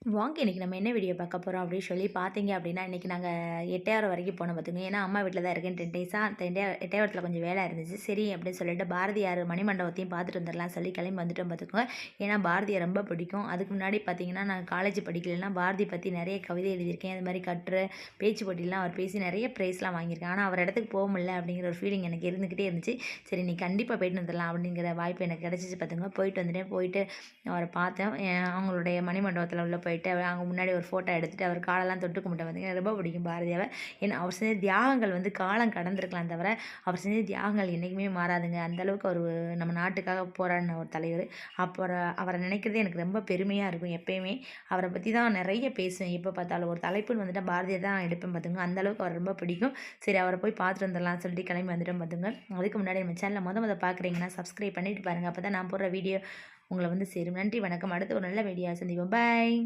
வாங்க இன்னைக்கு நம்ம என்ன வீடியோ பார்க்க போகிறோம் அப்படின்னு சொல்லி பார்த்தீங்க அப்படின்னா, இன்றைக்கி நாங்கள் எட்டயபுரம் வரைக்கும் போனோம் பார்த்துங்க. ஏன்னா அம்மா வீட்டில் தான் இருக்கேன் 10 டேஸாக எட்டயபுரத்தில் கொஞ்சம் வேலை இருந்துச்சு. சரி அப்படின்னு சொல்லிட்டு பாரதியார் மணிமண்டபத்தையும் பார்த்துட்டு வந்துடலாம் சொல்லி கிளம்பி வந்துட்டோம் பார்த்துக்கோங்க. ஏன்னா பாரதியை ரொம்ப பிடிக்கும். அதுக்கு முன்னாடி பார்த்தீங்கன்னா, நான் காலேஜ் படிக்கலைன்னா பாரதி பற்றி நிறைய கவிதை எழுதியிருக்கேன். அது மாதிரி கட்டுரை பேச்சு போட்டிலாம் அவர் பேசி நிறைய ப்ரைஸ்லாம் வாங்கியிருக்கேன். ஆனால் அவர் இடத்துக்கு போக முடியல அப்படிங்கிற ஒரு ஃபீலிங் எனக்கு இருந்துக்கிட்டே இருந்துச்சு. சரி நீ கண்டிப்பாக போயிட்டு வந்துடலாம் அப்படிங்கிற வாய்ப்பு எனக்கு கிடச்சிச்சு பார்த்துங்க. போயிட்டு வந்துட்டேன். போயிட்டு அவரை பார்த்தேன். அவங்களுடைய மணிமண்டபத்தில் உள்ள போயிட்டு அவங்க முன்னாடி ஒரு ஃபோட்டோ எடுத்துகிட்டு அவர் காலெல்லாம் தொட்டு கும்பிட்டு பார்த்தீங்கன்னா ரொம்ப பிடிக்கும் பாரதியாவை. ஏன்னா அவர் செஞ்ச தியாகங்கள் வந்து காலம் கடந்திருக்கலாம் தவிர அவர் செஞ்ச தியாகங்கள் என்றைக்குமே மாறாதுங்க. அந்தளவுக்கு அவர் நம்ம நாட்டுக்காக போராடின ஒரு தலைவர். அப்புறம் அவரை நினைக்கிறதே எனக்கு ரொம்ப பெருமையாக இருக்கும். எப்பயுமே அவரை பற்றி தான் நிறைய பேசுவேன். எப்போ பார்த்தாலும் ஒரு தலைப்புன்னு வந்துட்டு பாரதியை தான் எடுப்பேன் பார்த்துங்க. அந்தளவுக்கு அவர் ரொம்ப பிடிக்கும். சரி அவரை போய் பார்த்துட்டு வந்துடலாம்னு சொல்லிட்டு கிளம்பி வந்துட்டோம் பார்த்துங்க. அதுக்கு முன்னாடி நம்ம சேனலை முத பார்க்குறீங்கன்னா சப்ஸ்கிரைப் பண்ணிட்டு பாருங்கள். அப்போ தான் நான் போடுற வீடியோ உங்களை வந்து சேரும். நன்றி வணக்கம். அடுத்து ஒரு நல்ல வீடியோ சந்திப்போம். பாய்.